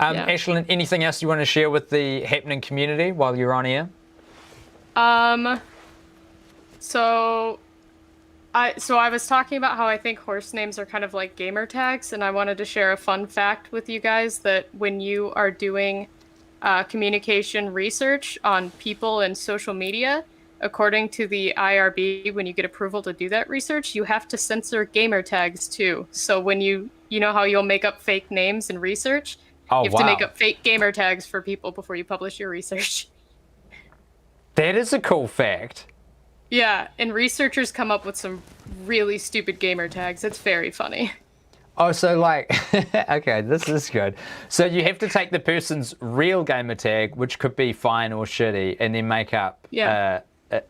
Speaker 6: Yeah.
Speaker 1: Ashlyn, anything else you want to share with the happening community while you're on air?
Speaker 6: So I was talking about how I think horse names are kind of like gamer tags, and I wanted to share a fun fact with you guys that when you are doing communication research on people and social media, according to the IRB, when you get approval to do that research, you have to censor gamer tags too. So when you know how you'll make up fake names in research,
Speaker 1: Oh,
Speaker 6: you have to make up fake gamer tags for people before you publish your research.
Speaker 1: That is a cool fact.
Speaker 6: Yeah, and researchers come up with some really stupid gamer tags. It's very funny.
Speaker 1: Oh, so like, okay, this is good. So you have to take the person's real gamer tag, which could be fine or shitty, and then make up,
Speaker 6: Yeah.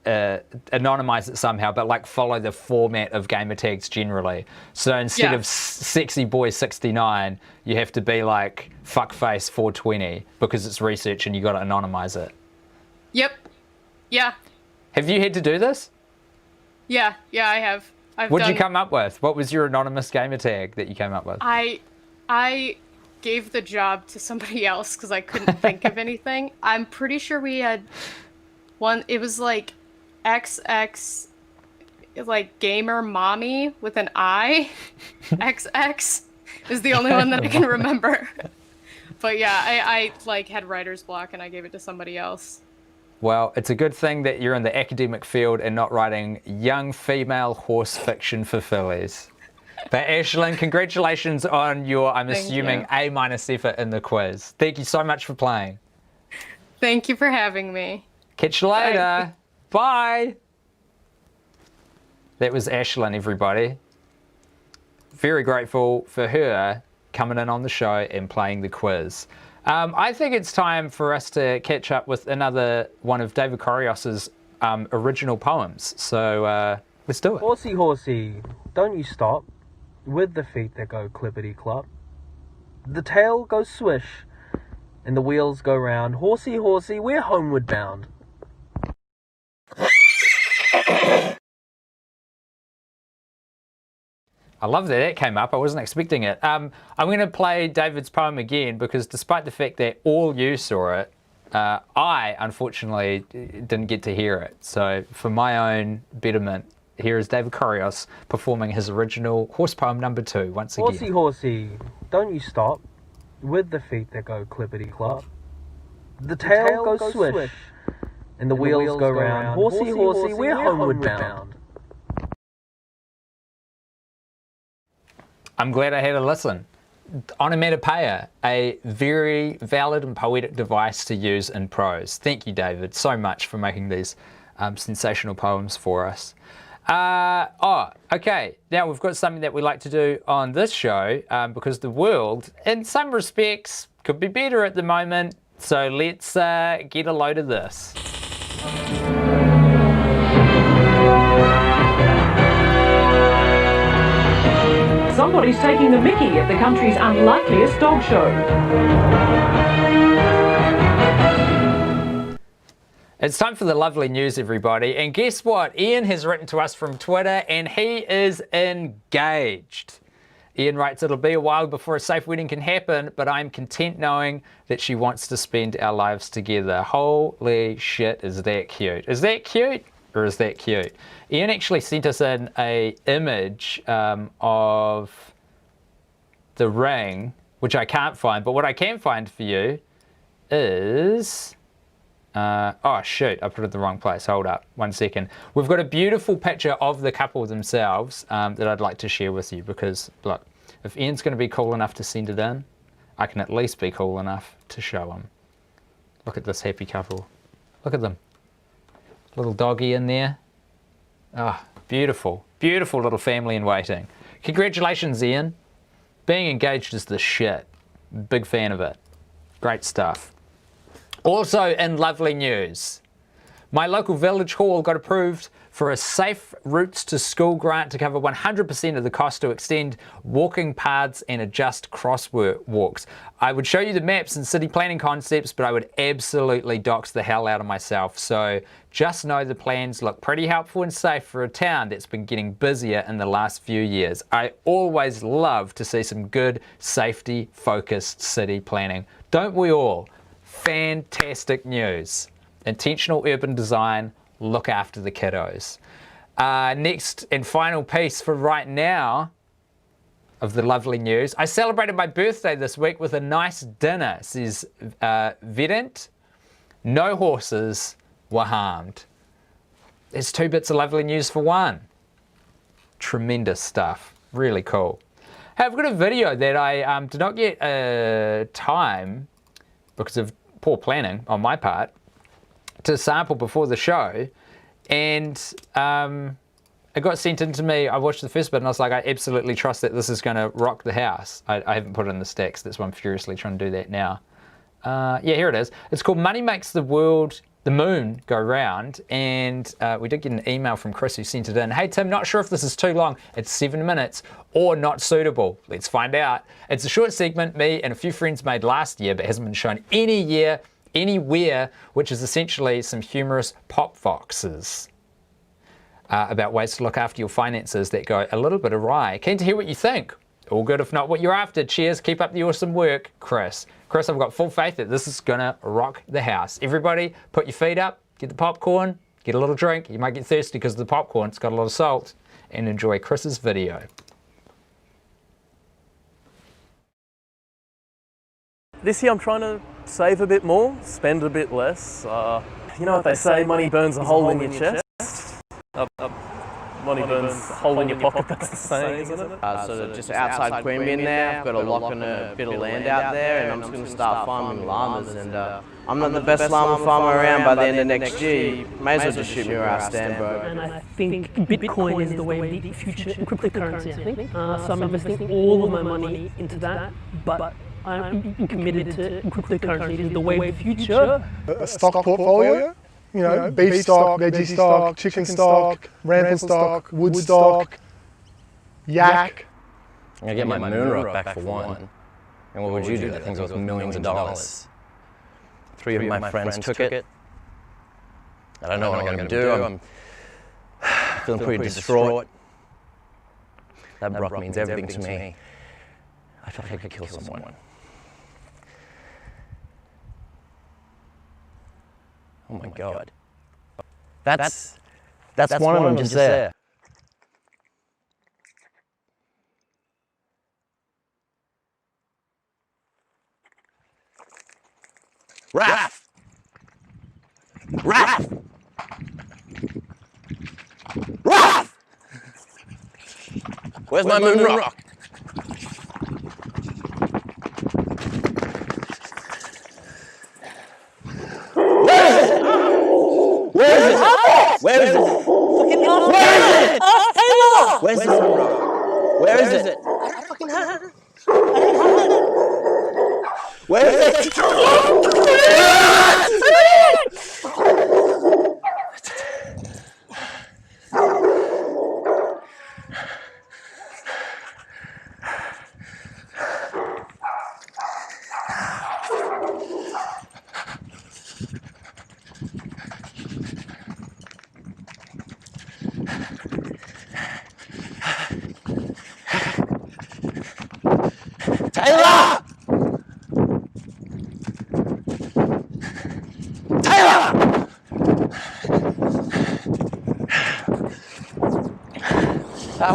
Speaker 1: anonymize it somehow, but like follow the format of gamer tags generally. So instead
Speaker 6: Yeah.
Speaker 1: of sexy boy 69, you have to be like fuckface 420 because it's research and you got to anonymize it.
Speaker 6: Yep. Yeah.
Speaker 1: Have you had to do this?
Speaker 6: Yeah, I have.
Speaker 1: What did you come up with? What was your anonymous gamer tag that you came up with?
Speaker 6: I gave the job to somebody else because I couldn't think of anything. I'm pretty sure we had one. It was like XX, like gamer mommy with an I. XX is the only one that I can remember. But yeah, I like had writer's block and I gave it to somebody else.
Speaker 1: Well, it's a good thing that you're in the academic field and not writing young female horse fiction for fillies. But Ashlyn, congratulations on your, I'm
Speaker 6: Thank
Speaker 1: assuming,
Speaker 6: you.
Speaker 1: A- effort in the quiz. Thank you so much for playing.
Speaker 6: Thank you for having me.
Speaker 1: Catch you later. Bye. That was Ashlyn, everybody. Very grateful for her coming in on the show and playing the quiz. I think it's time for us to catch up with another one of David Corios's original poems. So let's do it.
Speaker 2: Horsey, horsey, don't you stop, with the feet that go clippity-clop. The tail goes swish, and the wheels go round. Horsey, horsey, we're homeward bound.
Speaker 1: I love that it came up. I wasn't expecting it. I'm going to play David's poem again because despite the fact that all you saw it, I unfortunately didn't get to hear it. So for my own betterment, here is David Corios performing his original horse poem number 2 once again.
Speaker 2: Horsey, horsey, don't you stop, with the feet that go clippity-clop. The tail goes swish, and the wheels go round. Horsey, horsey, we're homeward bound.
Speaker 1: I'm glad I had a listen. Onomatopoeia, a very valid and poetic device to use in prose. Thank you, David, so much for making these sensational poems for us. Okay, now we've got something that we like to do on this show because the world, in some respects, could be better at the moment. So let's get a load of this.
Speaker 7: Somebody's taking the mickey at the country's unlikeliest dog show.
Speaker 1: It's time for the lovely news, everybody. And guess what? Ian has written to us from Twitter and he is engaged. Ian writes, it'll be a while before a safe wedding can happen, but I'm content knowing that she wants to spend our lives together. Holy shit, is that cute? Is that cute or is that cute? Ian actually sent us in a image of the ring, which I can't find, but what I can find for you is... oh shoot, I put it in the wrong place. Hold up, 1 second. We've got a beautiful picture of the couple themselves that I'd like to share with you because, look, if Ian's going to be cool enough to send it in, I can at least be cool enough to show him. Look at this happy couple. Look at them. Little doggy in there. Ah, oh, beautiful. Beautiful little family in waiting. Congratulations, Ian. Being engaged is the shit. Big fan of it. Great stuff. Also in lovely news, my local village hall got approved for a Safe Routes to School grant to cover 100% of the cost to extend walking paths and adjust crosswalks. I would show you the maps and city planning concepts, but I would absolutely dox the hell out of myself. So just know the plans look pretty helpful and safe for a town that's been getting busier in the last few years. I always love to see some good safety-focused city planning. Don't we all? Fantastic news. Intentional urban design, look after the kiddos. Next and final piece for right now of the lovely news. I celebrated my birthday this week with a nice dinner, says Vedant. No horses were harmed. There's 2 bits of lovely news for one. Tremendous stuff. Really cool. Hey, I've got a video that I did not get time because of poor planning on my part to sample before the show, and it got sent in to me. I watched the first bit and I was like, I absolutely trust that this is going to rock the house. I haven't put it in the stacks, that's why I'm furiously trying to do that now. Yeah, here it is. It's called Money Makes the Moon Go Round, and we did get an email from Chris who sent it in. Hey Tim, not sure if this is too long. It's 7 minutes or not suitable. Let's find out. It's a short segment me and a few friends made last year but hasn't been shown anywhere, which is essentially some humorous pop foxes about ways to look after your finances that go a little bit awry. Keen to hear what you think. All good if not what you're after. Cheers, keep up the awesome work, Chris. Chris, I've got full faith that this is gonna rock the house. Everybody, put your feet up, get the popcorn, get a little drink. You might get thirsty because of the popcorn, it's got a lot of salt, and enjoy Chris's video.
Speaker 2: This year I'm trying to save a bit more, spend a bit less. You know what they say, money burns a hole in your chest. Money burns a hole in your pocket, that's the saying, isn't it?
Speaker 8: So just outside Queanbeyan there, I've got a lock and a bit of land out there, and I'm just going to start farming llamas. And I'm not the best llama farmer around. By the end of next year, you may as well just shoot me where I stand, bro.
Speaker 7: And I think Bitcoin is the way of the future in cryptocurrency, I think. So I'm investing all of my money into that, but I'm committed to cryptocurrency. It is the way of the future.
Speaker 9: A stock portfolio, you know, beef stock, veggie stock, chicken stock, rampant stock, wood stock, yak.
Speaker 8: I'm going to get my moon rock back for one. And what would you do? That thing's worth millions of dollars. 3 of my friends took it. I don't know what I'm going to do. I'm feeling pretty distraught. That rock means everything to me. I feel like I could kill someone. Oh my God. That's one of them just there. Raph! Raph! Raph! Where's my moon rock? Where is it? Where is it? Where's this rock? Where is it? I fucking have it. Where is it? Taylor! Taylor!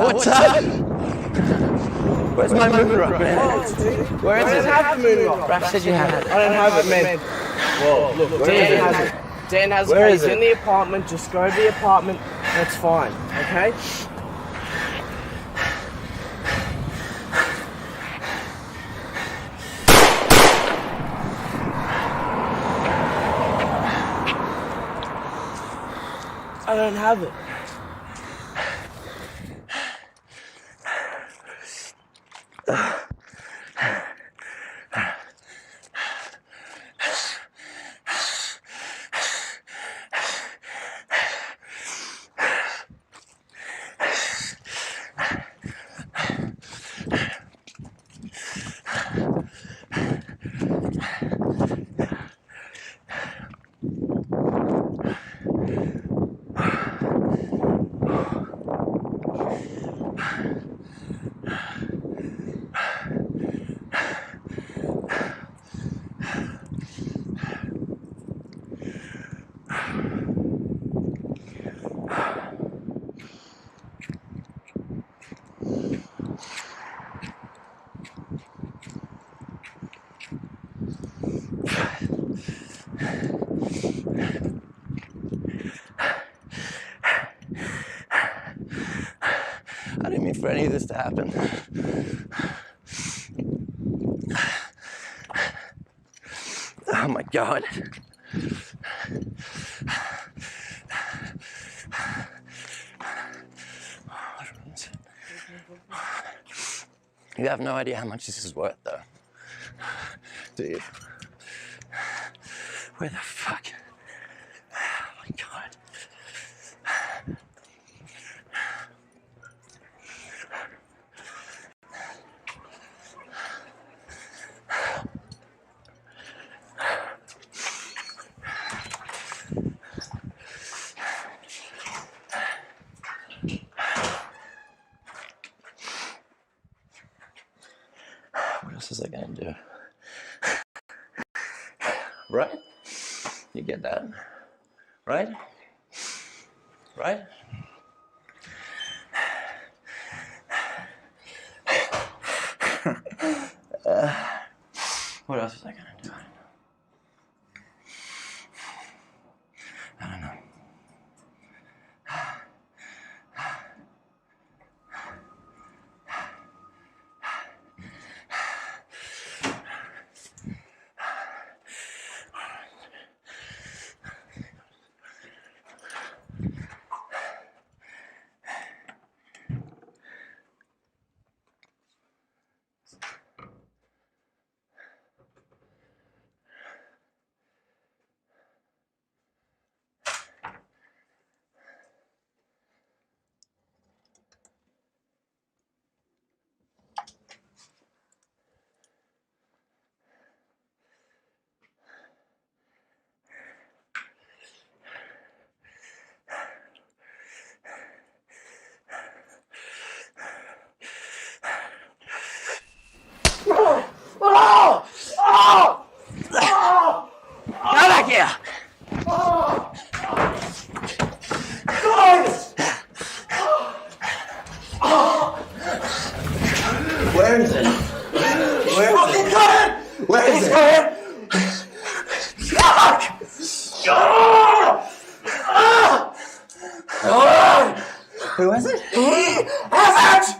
Speaker 8: What's up? Where's my moon rock, man? Where is it? I don't have the moon rock. Raph said you had it.
Speaker 2: I don't have it, man. Whoa, look, Dan has it. Dan has it. He's in the apartment. Just go to the apartment. That's fine, okay? I don't have it.
Speaker 8: I didn't mean for any of this to happen. Oh my God. You have no idea how much this is worth, though. Do you? Where the fuck? Oh my God. What else is I gonna do? Right? You get that? Right? Right? What else was I gonna do? I don't know. Get back here! Where is it? Where is it? Where is it? Who is it? He has it!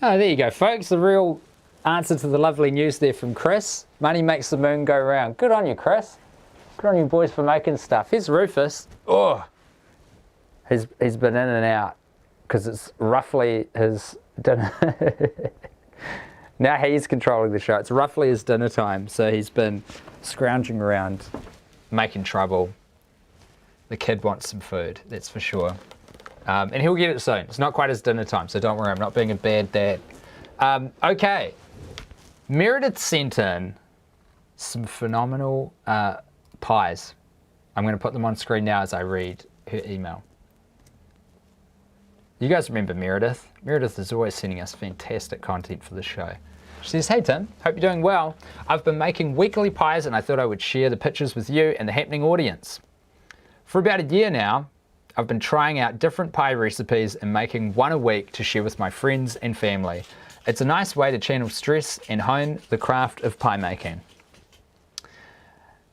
Speaker 1: Oh, there you go, folks. The real answer to the lovely news there from Chris. Money makes the moon go round. Good on you, Chris. Good on you boys for making stuff. Here's Rufus. Oh, he's been in and out because it's roughly his dinner. Now he's controlling the show. It's roughly his dinner time, so he's been scrounging around, making trouble. The kid wants some food, that's for sure. And he'll get it soon. It's not quite his dinner time, so don't worry, I'm not being a bad dad. Okay, Meredith sent in some phenomenal pies. I'm going to put them on screen now as I read her email. You guys remember Meredith? Meredith is always sending us fantastic content for the show. She says, hey Tim, hope you're doing well. I've been making weekly pies and I thought I would share the pictures with you and the happening audience. For about a year now, I've been trying out different pie recipes and making one a week to share with my friends and family. It's a nice way to channel stress and hone the craft of pie making.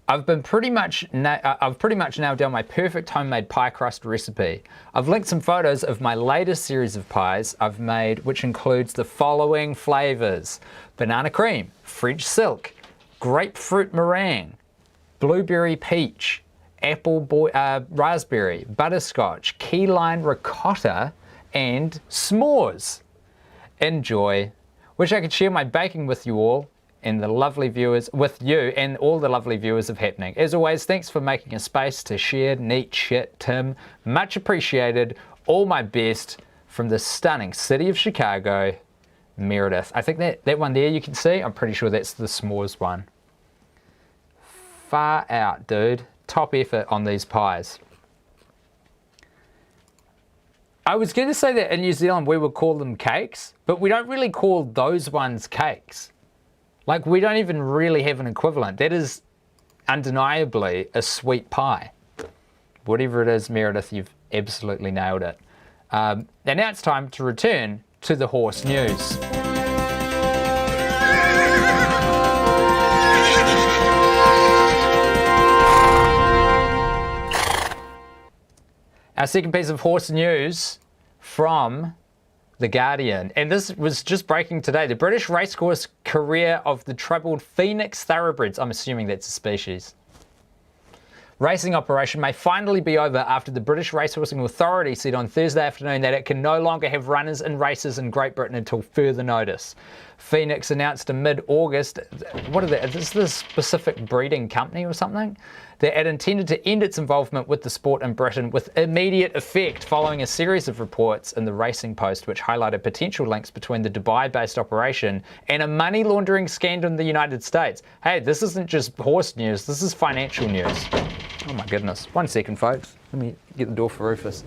Speaker 1: I've pretty much nailed down my perfect homemade pie crust recipe. I've linked some photos of my latest series of pies I've made, which includes the following flavors: banana cream, French silk, grapefruit meringue, blueberry peach, raspberry, butterscotch, key lime ricotta, and s'mores. Enjoy. Wish I could share my baking with you all and the lovely viewers, with you and all the lovely viewers of Happening. As always, thanks for making a space to share neat shit, Tim. Much appreciated. All my best from the stunning city of Chicago, Meredith. I think that one there you can see, I'm pretty sure that's the s'mores one. Far out, dude. Top effort on these pies. I was going to say that in New Zealand we would call them cakes, but we don't really call those ones cakes. Like, we don't even really have an equivalent. That is undeniably a sweet pie. Whatever it is, Meredith, you've absolutely nailed it. And now it's time to return to the horse news. Our second piece of horse news from The Guardian, and this was just breaking today. The British racecourse career of the troubled Phoenix Thoroughbreds, I'm assuming that's a species, racing operation may finally be over after the British Racehorsing Authority said on Thursday afternoon that it can no longer have runners in races in Great Britain until further notice. Phoenix announced in mid-August, is this a specific breeding company or something? That it intended to end its involvement with the sport in Britain with immediate effect following a series of reports in the Racing Post which highlighted potential links between the Dubai-based operation and a money laundering scandal in the United States. Hey, this isn't just horse news, this is financial news. Oh my goodness. 1 second, folks. Let me get the door for Rufus.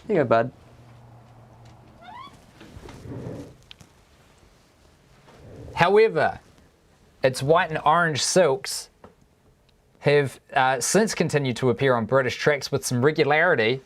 Speaker 1: Here you go, bud. However, its white and orange silks have since continued to appear on British tracks with some regularity.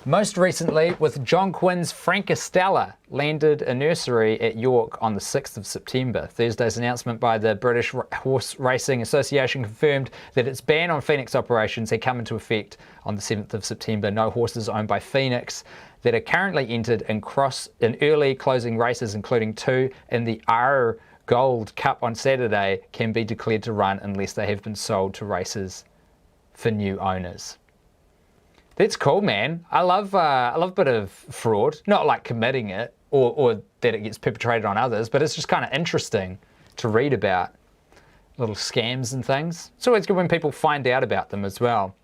Speaker 1: Most recently with John Quinn's Francastella landed a nursery at York on the 6th of September. Thursday's announcement by the British Horse Racing Association confirmed that its ban on Phoenix operations had come into effect on the 7th of September. No horses owned by Phoenix that are currently entered in early closing races, including 2 in the R Gold Cup on Saturday, can be declared to run unless they have been sold to races for new owners. That's cool, man. I love a bit of fraud. Not like committing it or that it gets perpetrated on others, but it's just kind of interesting to read about little scams and things. It's always good when people find out about them as well.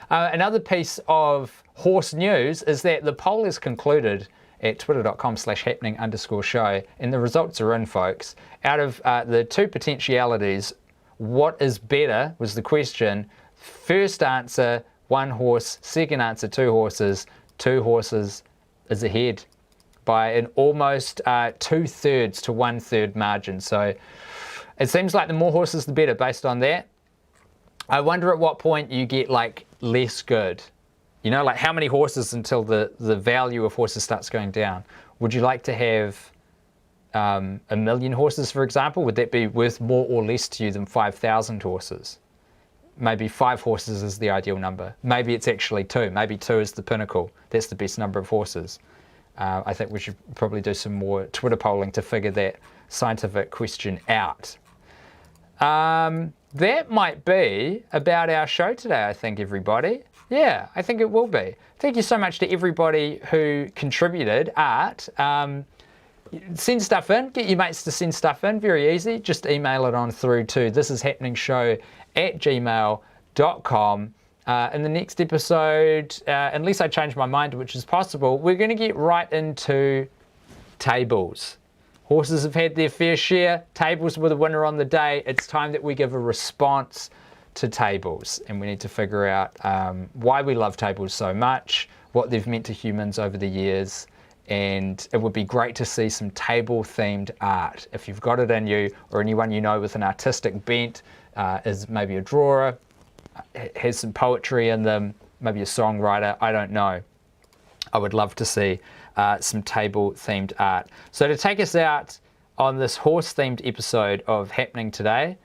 Speaker 1: Another piece of horse news is that the poll is concluded at twitter.com/happening_show, and the results are in, folks. Out of the 2 potentialities, what is better was the question. First answer, 1 horse. Second answer, 2 horses. 2 horses is ahead by an almost 2/3 to 1/3 margin. So it seems like the more horses, the better based on that. I wonder at what point you get like less good. You know, like how many horses until the value of horses starts going down? Would you like to have 1 million horses, for example? Would that be worth more or less to you than 5,000 horses? Maybe 5 horses is the ideal number. Maybe it's actually 2. Maybe 2 is the pinnacle. That's the best number of horses. I think we should probably do some more Twitter polling to figure that scientific question out. That might be about our show today, I think, everybody. Yeah, I think it will be. Thank you so much to everybody who contributed art. Send stuff in. Get your mates to send stuff in. Very easy. Just email it on through to thisishappeningshow@gmail.com. In the next episode, unless I change my mind, which is possible, we're going to get right into tables. Horses have had their fair share. Tables were the winner on the day. It's time that we give a response to tables, and we need to figure out why we love tables so much, what they've meant to humans over the years, and it would be great to see some table-themed art. If you've got it in you, or anyone you know with an artistic bent, is maybe a drawer, has some poetry in them, maybe a songwriter, I don't know. I would love to see some table-themed art. So to take us out on this horse-themed episode of Happening Today,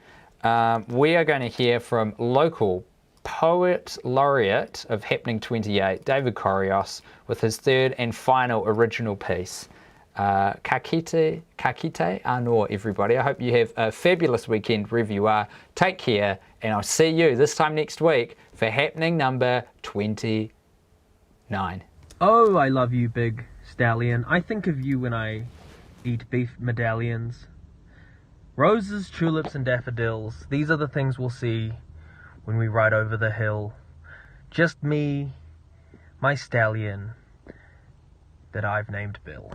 Speaker 1: we are going to hear from local poet laureate of Happening 28, David Korios, with his third and final original piece, Kakite Anō, everybody. I hope you have a fabulous weekend wherever you are. Take care, and I'll see you this time next week for Happening number 29.
Speaker 2: Oh, I love you, big stallion. I think of you when I eat beef medallions. Roses, tulips, and daffodils. These are the things we'll see when we ride over the hill. Just me, my stallion, that I've named Bill.